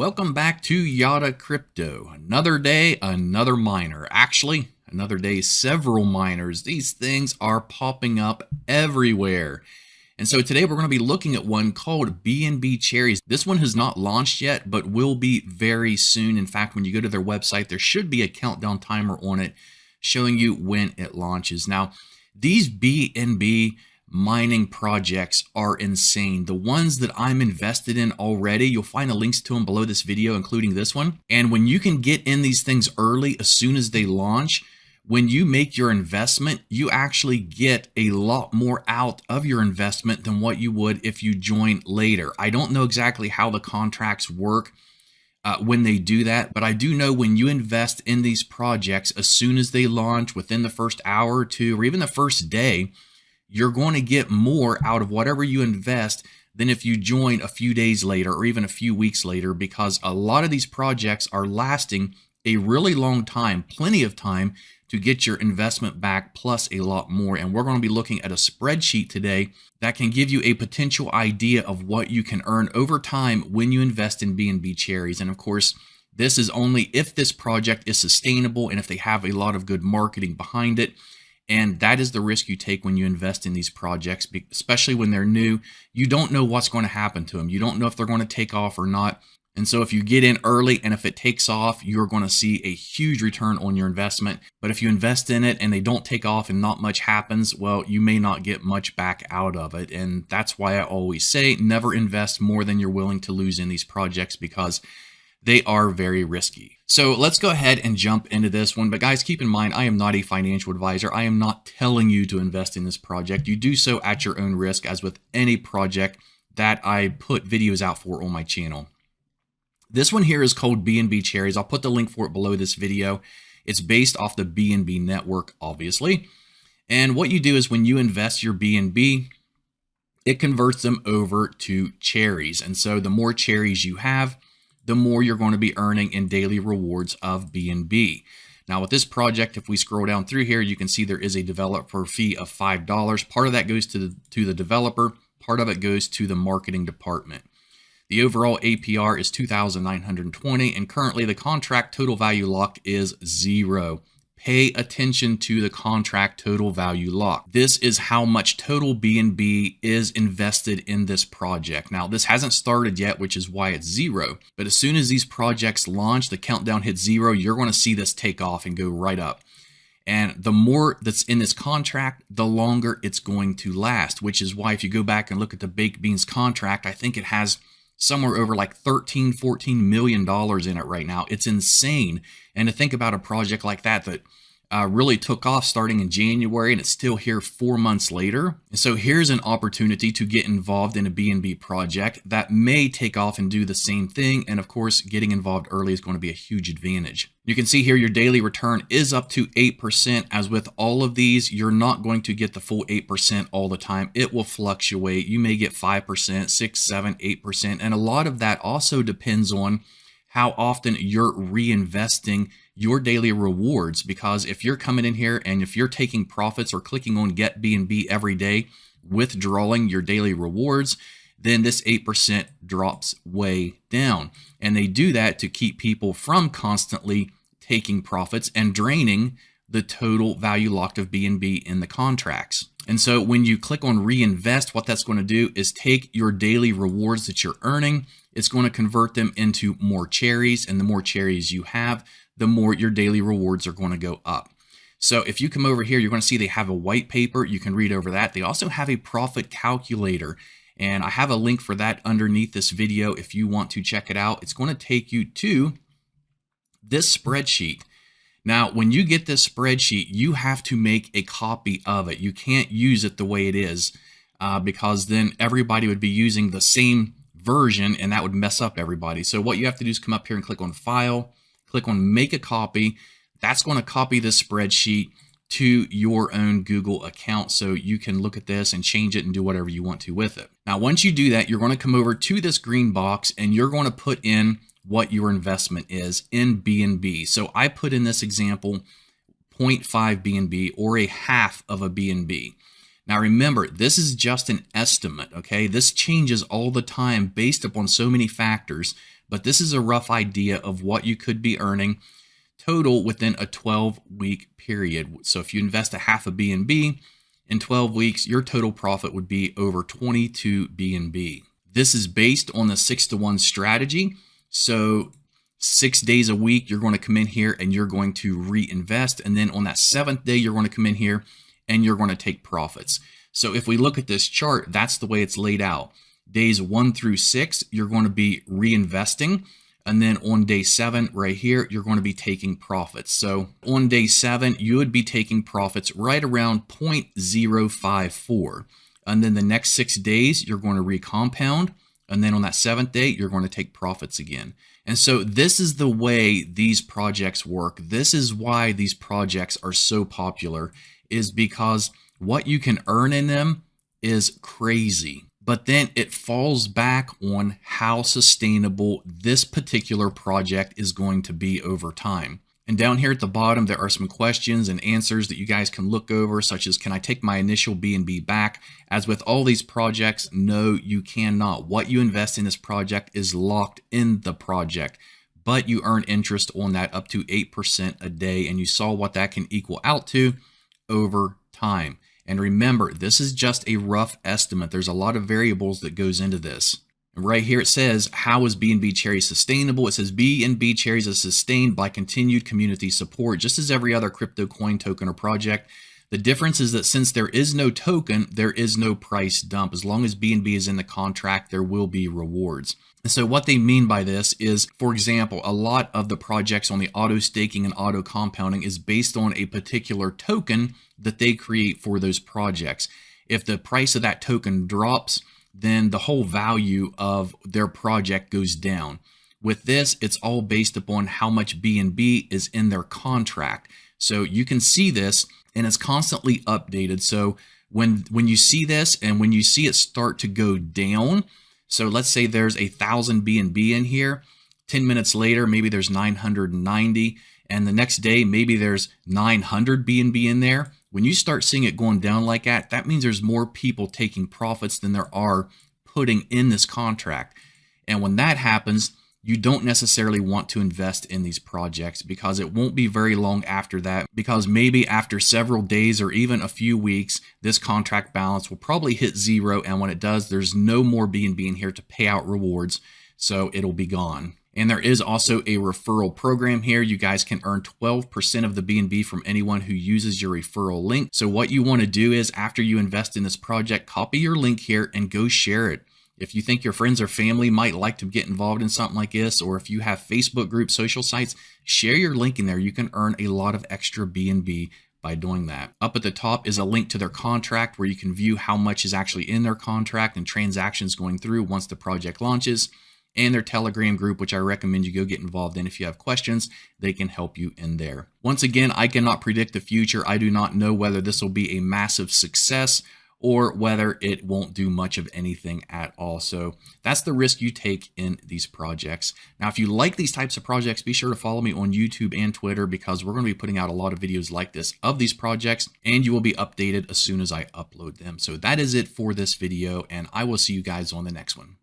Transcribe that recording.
Welcome back to Yada Crypto. Another day, another miner. Actually, another day, several miners. These things are popping up everywhere. And so today we're going to be looking at one called BNB Cherries. This one has not launched yet, but will be very soon. In fact, when you go to their website, there should be a countdown timer on it showing you when it launches. Now, these BNB mining projects are insane. The ones that I'm invested in already, you'll find the links to them below this video, including this one. And when you can get in these things early, as soon as they launch, when you make your investment, you actually get a lot more out of your investment than what you would if you join later. I don't know exactly how the contracts work when they do that, but I do know when you invest in these projects, as soon as they launch, within the first hour or two, or even the first day, you're going to get more out of whatever you invest than if you join a few days later or even a few weeks later, because a lot of these projects are lasting a really long time, plenty of time to get your investment back plus a lot more. And we're going to be looking at a spreadsheet today that can give you a potential idea of what you can earn over time when you invest in BNB Cherries. And of course, this is only if this project is sustainable and if they have a lot of good marketing behind it. And that is the risk you take when you invest in these projects, especially when they're new. You don't know what's going to happen to them. You don't know if they're going to take off or not. And so if you get in early and if it takes off, you're going to see a huge return on your investment. But if you invest in it and they don't take off and not much happens, well, you may not get much back out of it. And that's why I always say never invest more than you're willing to lose in these projects, because they are very risky. So let's go ahead and jump into this one. But guys, keep in mind, I am not a financial advisor. I am not telling you to invest in this project. You do so at your own risk, as with any project that I put videos out for on my channel. This one here is called BNB Cherries. I'll put the link for it below this video. It's based off the BNB network, obviously. And what you do is when you invest your BNB, it converts them over to cherries. And so the more cherries you have, the more you're going to be earning in daily rewards of BNB. Now with this project, if we scroll down through here, you can see there is a developer fee of $5. Part of that goes to the developer, part of it goes to the marketing department. The overall APR is 2,920, and currently the contract total value locked is 0. Pay attention to the contract total value lock. This is how much total BNB is invested in this project. Now, this hasn't started yet, which is why it's 0. But as soon as these projects launch, the countdown hits 0, you're going to see this take off and go right up. And the more that's in this contract, the longer it's going to last, which is why if you go back and look at the Baked Beans contract, I think it has somewhere over like $13-14 million in it right now. It's insane. And to think about a project like that really took off starting in January, and it's still here 4 months later. And so here's an opportunity to get involved in a BNB project that may take off and do the same thing. And of course, getting involved early is going to be a huge advantage. You can see here your daily return is up to 8%. As with all of these, you're not going to get the full 8% all the time. It will fluctuate. You may get 5%, 6, 7, 8%. And a lot of that also depends on how often you're reinvesting your daily rewards, because if you're coming in here and if you're taking profits or clicking on Get BNB every day, withdrawing your daily rewards, then this 8% drops way down. And they do that to keep people from constantly taking profits and draining the total value locked of BNB in the contracts. And so when you click on reinvest, what that's going to do is take your daily rewards that you're earning, it's going to convert them into more cherries, and the more cherries you have, the more your daily rewards are going to go up. So if you come over here, you're going to see they have a white paper. You can read over that. They also have a profit calculator, and I have a link for that underneath this video if you want to check it out. It's going to take you to this spreadsheet. Now, when you get this spreadsheet, you have to make a copy of it. You can't use it the way it is because then everybody would be using the same version, and that would mess up everybody. So what you have to do is come up here and click on File, click on Make a Copy. That's going to copy this spreadsheet to your own Google account so you can look at this and change it and do whatever you want to with it. Now, once you do that, you're going to come over to this green box and you're going to put in what your investment is in BNB. So I put in this example 0.5 BNB, or a half of a BNB. Now remember, this is just an estimate, okay? This changes all the time based upon so many factors, but this is a rough idea of what you could be earning total within a 12-week period. So if you invest a half a BNB in 12 weeks, your total profit would be over 22 BNB. This is based on the 6-to-1 strategy. So 6 days a week, you're going to come in here and you're going to reinvest. And then on that 7th day, you're going to come in here and you're going to take profits. So if we look at this chart, that's the way it's laid out. Days 1 through 6, you're going to be reinvesting. And then on day 7 right here, you're going to be taking profits. So on day 7, you would be taking profits right around 0.054. And then the next 6 days, you're going to recompound. And then on that 7th day, you're going to take profits again. And so this is the way these projects work. This is why these projects are so popular, is because what you can earn in them is crazy. But then it falls back on how sustainable this particular project is going to be over time. And down here at the bottom, there are some questions and answers that you guys can look over, such as, can I take my initial BNB back? As with all these projects, no, you cannot. What you invest in this project is locked in the project, but you earn interest on that up to 8% a day. And you saw what that can equal out to over time. And remember, this is just a rough estimate. There's a lot of variables that goes into this. And right here it says, how is BNB Cherries sustainable? It says BNB Cherries is sustained by continued community support, just as every other crypto coin, token, or project. The difference is that since there is no token, there is no price dump. As long as BNB is in the contract, there will be rewards. And so what they mean by this is, for example, a lot of the projects on the auto staking and auto compounding is based on a particular token that they create for those projects. If the price of that token drops, then the whole value of their project goes down. With this, it's all based upon how much BNB is in their contract. So you can see this, and it's constantly updated. So when you see this and when you see it start to go down, so let's say there's 1,000 BNB in here, 10 minutes later, maybe there's 990, and the next day, maybe there's 900 BNB in there. When you start seeing it going down like that, that means there's more people taking profits than there are putting in this contract. And when that happens, you don't necessarily want to invest in these projects, because it won't be very long after that, because maybe after several days or even a few weeks, this contract balance will probably hit 0. And when it does, there's no more BNB in here to pay out rewards. So it'll be gone. And there is also a referral program here. You guys can earn 12% of the BNB from anyone who uses your referral link. So what you want to do is, after you invest in this project, copy your link here and go share it. If you think your friends or family might like to get involved in something like this, or if you have Facebook groups, social sites, share your link in there. You can earn a lot of extra BNB by doing that. Up at the top is a link to their contract where you can view how much is actually in their contract and transactions going through once the project launches, and their Telegram group, which I recommend you go get involved in. If you have questions, they can help you in there. Once again, I cannot predict the future. I do not know whether this will be a massive success or whether it won't do much of anything at all. So that's the risk you take in these projects. Now, if you like these types of projects, be sure to follow me on YouTube and Twitter, because we're going to be putting out a lot of videos like this of these projects, and you will be updated as soon as I upload them. So that is it for this video, and I will see you guys on the next one.